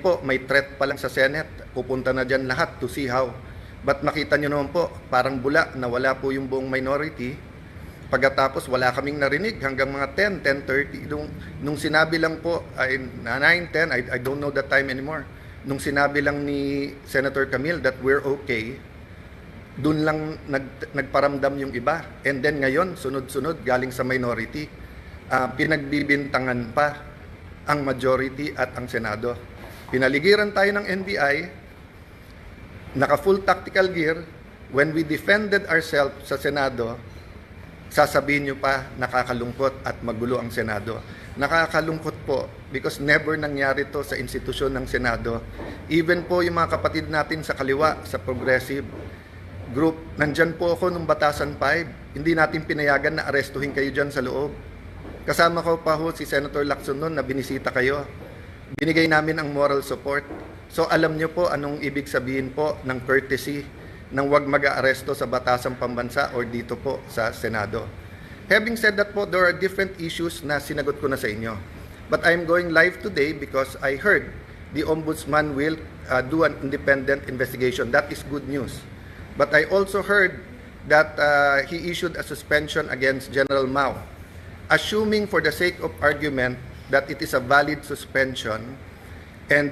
po, may threat pa lang sa Senate. Pupunta na dyan lahat to see how. But makita nyo naman po, parang bula na wala po yung buong minority. Pagkatapos wala kaming narinig hanggang mga 10, 10:30. Nung sinabi lang po, 9, 10, I don't know the time anymore. Nung sinabi lang ni Senator Camille that we're okay, dun lang nagparamdam yung iba. And then ngayon, sunod-sunod, galing sa minority, pinagbibintangan pa ang majority at ang Senado. Pinaligiran tayo ng NBI, naka-full tactical gear. When we defended ourselves sa Senado, sasabihin nyo pa nakakalungkot at magulo ang Senado. Nakakalungkot po because never nangyari to sa institusyon ng Senado. Even po yung mga kapatid natin sa kaliwa, sa progressive group, nandyan po ako nung Batasan 5. Hindi natin pinayagan na arestuhin kayo dyan sa loob. Kasama ko pa ho si Senator Lacson noon na binisita kayo. Binigay namin ang moral support. So alam nyo po anong ibig sabihin po ng courtesy nang wag mag-aaresto sa Batasang Pambansa or dito po sa Senado. Having said that po, there are different issues na sinagot ko na sa inyo. But I'm going live today because I heard the Ombudsman will do an independent investigation. That is good news. But I also heard that he issued a suspension against General Mao. Assuming for the sake of argument that it is a valid suspension, and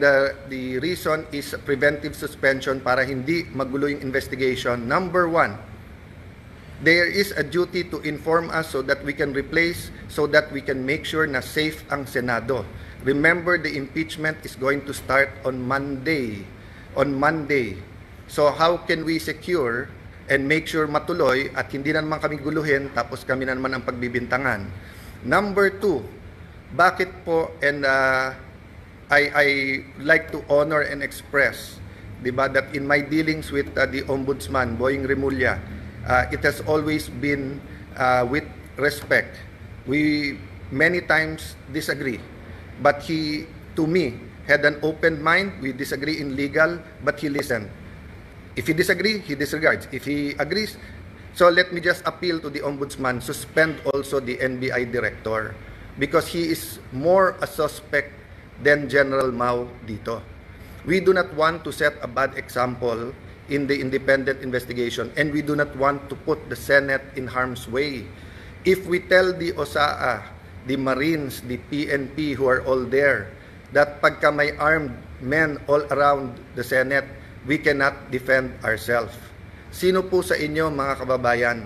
the reason is preventive suspension para hindi magulo yung investigation. Number one, there is a duty to inform us so that we can replace, so that we can make sure na safe ang Senado. Remember, the impeachment is going to start on Monday. On Monday. So how can we secure and make sure matuloy at hindi na naman kami guluhin tapos kami na naman ang pagbibintangan? Number two, bakit po, and I like to honor and express, diba, that in my dealings with the Ombudsman, Boying Remulla, it has always been with respect. We many times disagree, but he, to me, had an open mind. We disagree in legal, but he listened. If he disagree, he disregards. If he agrees, so let me just appeal to the Ombudsman, suspend also the NBI director because he is more a suspect than General Mao dito. We do not want to set a bad example in the independent investigation, and we do not want to put the Senate in harm's way. If we tell the OSAA, the Marines, the PNP who are all there, that pagka may armed men all around the Senate, we cannot defend ourselves. Sino po sa inyo, mga kababayan,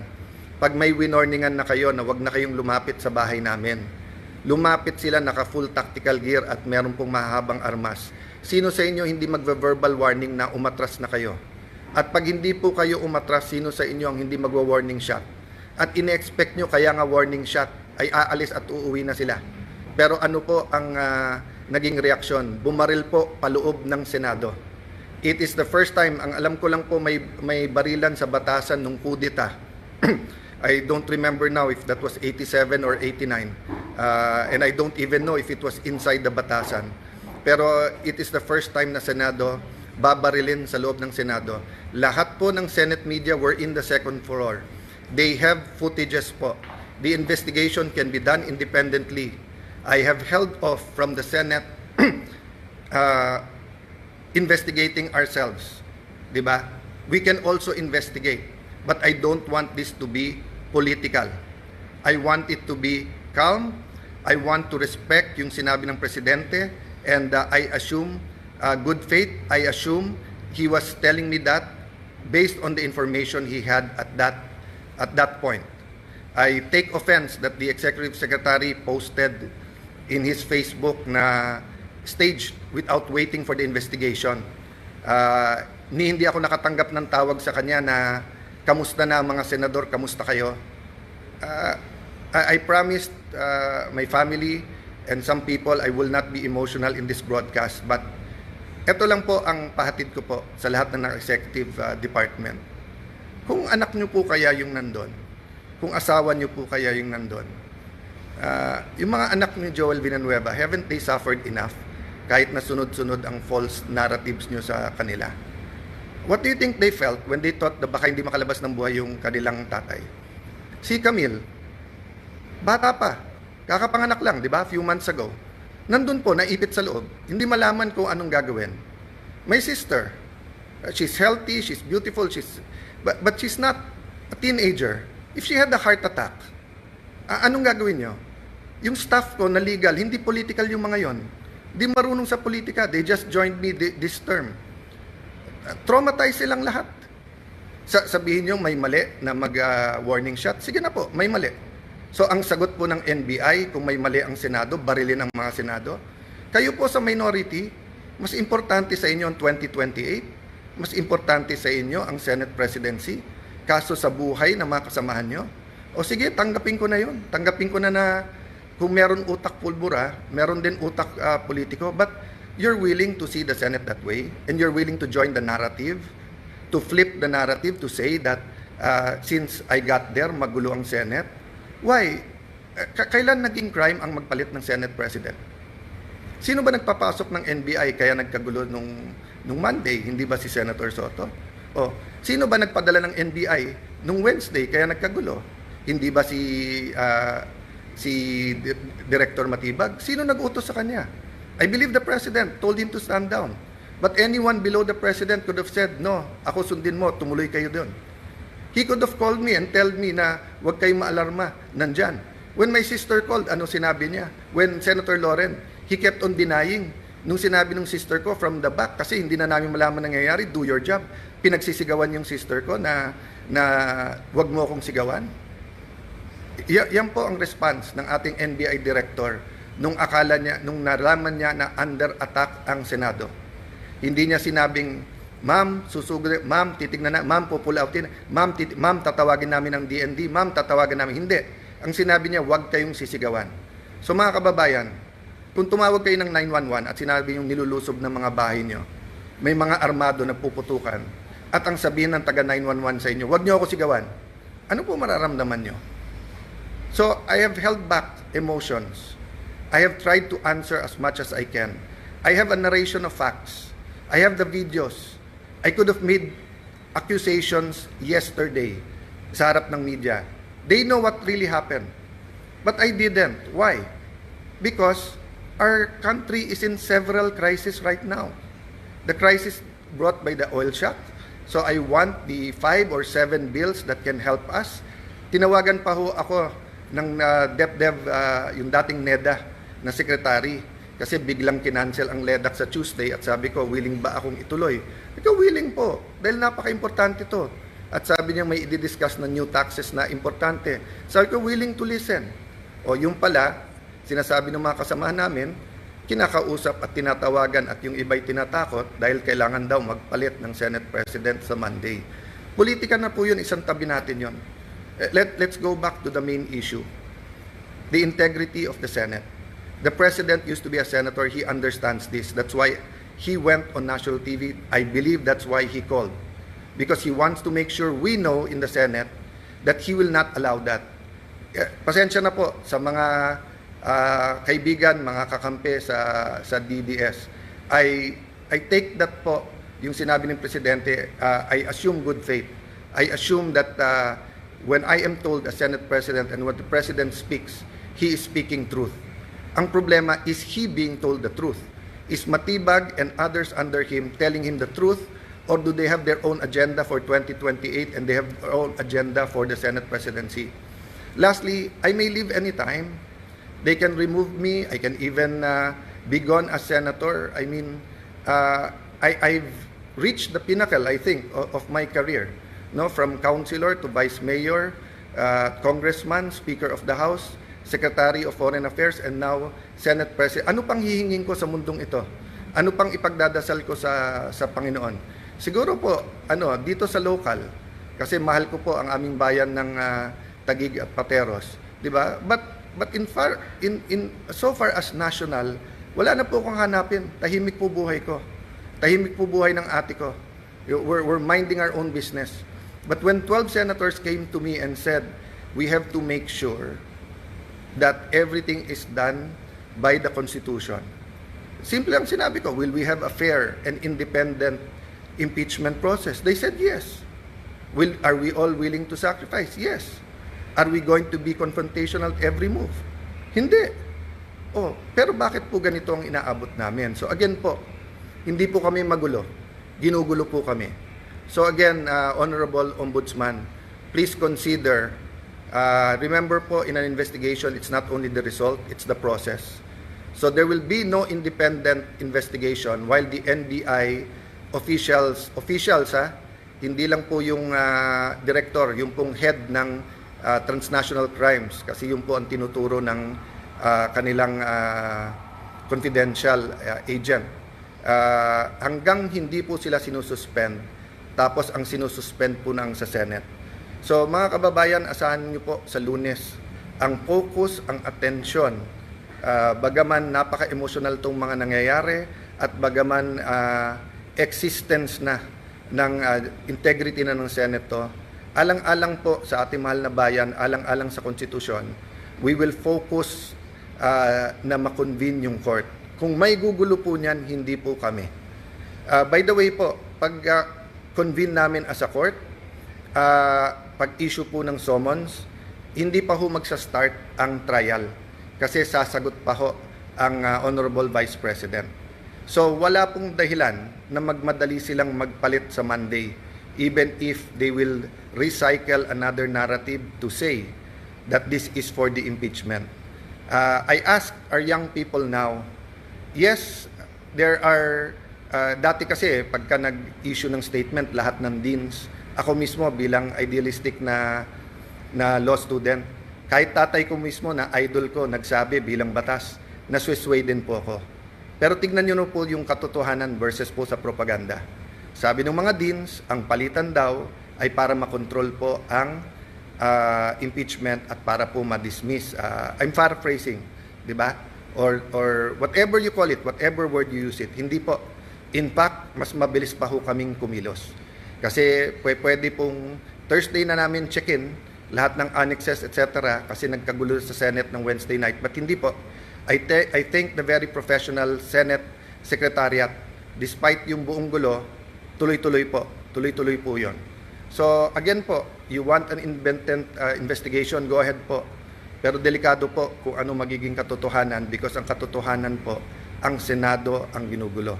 pag may winorningan na kayo na wag na kayong lumapit sa bahay namin, lumapit sila naka-full tactical gear at meron pong mahabang armas. Sino sa inyo hindi magve-verbal warning na umatras na kayo? At pag hindi po kayo umatras, sino sa inyo ang hindi magwa-warning shot? At ine-expect nyo kaya nga warning shot ay aalis at uuwi na sila. Pero ano po ang naging reaksyon? Bumaril po paloob ng Senado. It is the first time, ang alam ko lang po may barilan sa Batasan nung kudeta. I don't remember now if that was 87 or 89. And I don't even know if it was inside the Batasan. Pero it is the first time na Senado babarilin sa loob ng Senado. Lahat po ng Senate media were in the second floor. They have footages po. The investigation can be done independently. I have held off from the Senate investigating ourselves. Diba? We can also investigate. But I don't want this to be political. I want it to be calm. I want to respect yung sinabi ng Presidente, and I assume good faith. I assume he was telling me that based on the information he had at that point. I take offense that the Executive Secretary posted in his Facebook na staged without waiting for the investigation. Hindi ako nakatanggap ng tawag sa kanya na kamusta na mga senador, kamusta kayo? I promised my family and some people I will not be emotional in this broadcast, but ito lang po ang pahatid ko po sa lahat ng executive department. Kung anak nyo po kaya yung nandun, kung asawa nyo po kaya yung nandun, yung mga anak ni Joel Villanueva, haven't they suffered enough kahit na sunod-sunod ang false narratives nyo sa kanila? What do you think they felt when they thought na baka hindi makalabas ng buhay yung kanilang tatay? Si Camille, bata pa, kakapanganak lang, di ba? Few months ago. Nandun po, naipit sa loob, hindi malaman kung anong gagawin. My sister, she's healthy, she's beautiful, but she's not a teenager. If she had a heart attack, anong gagawin nyo? Yung staff ko na legal, hindi political yung mga yon. Di marunong sa politika. They just joined me this term. Traumatized silang lahat. Sabihin nyo may mali na mag-warning shot. Sige na po, may mali. So ang sagot po ng NBI, kung may mali ang Senado, barilin ang mga Senado. Kayo po sa minority, mas importante sa inyo ang 2028, mas importante sa inyo ang Senate presidency, kaso sa buhay ng mga kasamahan nyo. O sige, tanggapin ko na yun. Tanggapin ko na kung meron utak pulbura, meron din utak politiko, but you're willing to see the Senate that way, and you're willing to join the narrative, to flip the narrative, to say that since I got there, magulo ang Senate. Why? Kailan naging crime ang magpalit ng Senate President? Sino ba nagpapasok ng NBI kaya nagkagulo nung Monday? Hindi ba si Senator Soto? O, sino ba nagpadala ng NBI nung Wednesday kaya nagkagulo? Hindi ba si Director Matibag? Sino nag-utos sa kanya? I believe the President told him to stand down. But anyone below the President could have said, no, ako sundin mo, tumuloy kayo doon. He could have called me and told me na huwag kayong maalarma, nandyan. When my sister called, ano sinabi niya? When Senator Loren, he kept on denying. Nung sinabi ng sister ko from the back, kasi hindi na namin malaman nangyayari, do your job. Pinagsisigawan yung sister ko na huwag mo akong sigawan. Yan po ang response ng ating NBI director nung akala niya, nung nalaman niya na under attack ang Senado. Hindi niya sinabing, ma'am, susugod, ma'am, titignan na, ma'am, pupull outin, ma'am, tatawagin namin ng DND, ma'am, tatawagan namin. Hindi. Ang sinabi niya, huwag kayong sisigawan. So mga kababayan, kung tumawag kayo ng 911 at sinabi yung nilulusob ng mga bahay niyo, may mga armado na puputukan, at ang sabihin ng taga 911 sa inyo, huwag niyo ako sigawan, ano po mararamdaman niyo? So, I have held back emotions. I have tried to answer as much as I can. I have a narration of facts. I have the videos. I could have made accusations yesterday sa harap ng media. They know what really happened. But I didn't. Why? Because our country is in several crises right now. The crisis brought by the oil shock. So I want the 5 or 7 bills that can help us. Tinawagan pa ho ako ng DepDev, yung dating NEDA na secretary, kasi biglang kinancel ang LEDAC sa Tuesday at sabi ko, willing ba akong ituloy? Ito, willing po, dahil napaka-importante to. At sabi niya may i-discuss na new taxes na importante. Sabi ko, willing to listen. O yung pala, sinasabi ng mga kasamahan namin, kinakausap at tinatawagan at yung iba'y tinatakot dahil kailangan daw magpalit ng Senate President sa Monday. Politika na po yun, isang tabi natin yun. Let's go back to the main issue. The integrity of the Senate. The President used to be a senator. He understands this. That's why he went on national TV. I believe that's why he called. Because he wants to make sure we know in the Senate that he will not allow that. Pasensya na po sa mga kaibigan, mga kakampi sa DDS. I take that po, yung sinabi ng Presidente, I assume good faith. I assume that when I am told as Senate President and when the President speaks, he is speaking truth. Ang problema is he being told the truth. Is Matibag and others under him telling him the truth, or do they have their own agenda for 2028 and they have their own agenda for the Senate presidency? Lastly, I may leave anytime. They can remove me. I can even be gone as senator. I mean, I've reached the pinnacle, I think, of my career. No, from councilor to vice mayor, congressman, speaker of the House, Secretary of Foreign Affairs, and now Senate President. Ano pang hihingin ko sa mundong ito? Ano pang ipagdadasal ko sa Panginoon? Siguro po, dito sa local, kasi mahal ko po ang aming bayan ng Taguig at Pateros, di ba? But in so far as national, wala na po akong hanapin. Tahimik po buhay ko. Tahimik po buhay ng ate ko. We're minding our own business. But when 12 senators came to me and said, we have to make sure that everything is done by the Constitution. Simple ang sinabi ko, will we have a fair and independent impeachment process? They said yes. Are we all willing to sacrifice? Yes. Are we going to be confrontational at every move? Hindi. Oh, pero bakit po ganito ang inaabot namin? So again po, hindi po kami magulo. Ginugulo po kami. So again, Honorable Ombudsman, please consider, remember po, in an investigation, it's not only the result, it's the process. So there will be no independent investigation while the NBI officials hindi lang po yung director, yung pong head ng transnational crimes, kasi yung po ang tinuturo ng kanilang confidential agent. Hanggang hindi po sila sinususpend, tapos ang sinususpend po ng sa Senate. So mga kababayan, asahan niyo po sa Lunes, ang focus, ang atensyon, bagaman napaka-emotional tong mga nangyayari at bagaman existence na ng integrity na ng Senate to, alang-alang po sa ating mahal na bayan, alang-alang sa konstitusyon, we will focus na makonvene yung court. Kung may gugulo po niyan, hindi po kami. By the way po, pag convene namin as a court, pag-issue po ng summons, hindi pa ho magsa-start ang trial kasi sasagot pa ho ang Honorable Vice President. So wala pong dahilan na magmadali silang magpalit sa Monday, even if they will recycle another narrative to say that this is for the impeachment. I ask our young people now, yes, there are, dati kasi pagka nag-issue ng statement lahat ng deans, ako mismo bilang idealistic na law student, kahit tatay ko mismo na idol ko nagsabi bilang batas, naswesway din po ako. Pero tignan nyo po yung katotohanan versus po sa propaganda. Sabi ng mga deans, ang palitan daw ay para makontrol po ang impeachment at para po ma-dismiss. I'm paraphrasing, di ba? Or whatever you call it, whatever word you use it. Hindi po. In fact, mas mabilis pa ho kaming kumilos. Kasi pwede pong Thursday na namin check-in, lahat ng annexes, etc. Kasi nagkagulo sa Senate ng Wednesday night. But hindi po. I think the very professional Senate Secretariat, despite yung buong gulo, tuloy-tuloy po. Tuloy-tuloy po yun. So again po, you want an independent investigation, go ahead po. Pero delikado po kung ano magiging katotohanan because ang katotohanan po, ang Senado ang ginugulo.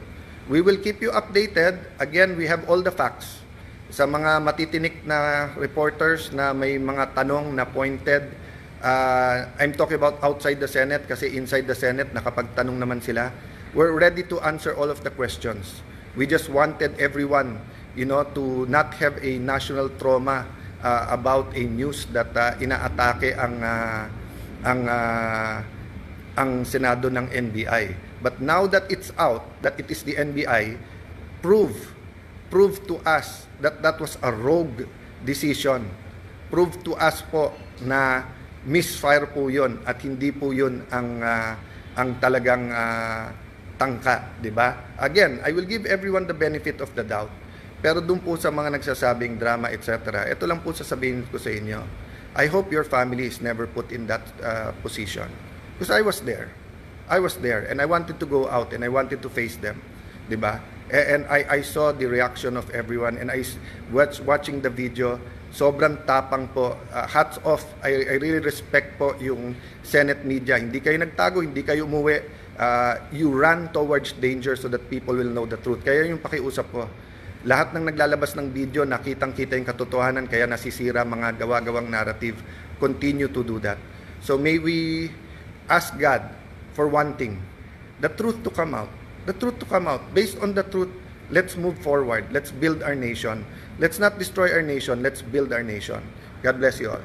We will keep you updated. Again, we have all the facts. Sa mga matitinik na reporters na may mga tanong na pointed, I'm talking about outside the Senate kasi inside the Senate nakapagtanong naman sila. We're ready to answer all of the questions. We just wanted everyone, to not have a national trauma about a news that inaatake ang Senado ng NBI. But now that it's out, that it is the NBI, prove to us that that was a rogue decision. Prove to us po na misfire po yun at hindi po yun ang talagang tangka, di ba? Again, I will give everyone the benefit of the doubt. Pero doon po sa mga nagsasabing drama, etc., ito lang po sasabihin ko sa inyo. I hope your family is never put in that position. Because I was there. And I wanted to go out and I wanted to face them. Di ba? And I saw the reaction of everyone and I watching the video, sobrang tapang po. Hats off. I really respect po yung Senate media. Hindi kayo nagtago, hindi kayo umuwi. You run towards danger so that people will know the truth. Kaya yung pakiusap po. Lahat ng naglalabas ng video, nakitang-kita yung katotohanan, kaya nasisira mga gawa-gawang narrative. Continue to do that. So may we ask God for one thing, the truth to come out. The truth to come out. Based on the truth, let's move forward. Let's build our nation. Let's not destroy our nation. Let's build our nation. God bless you all.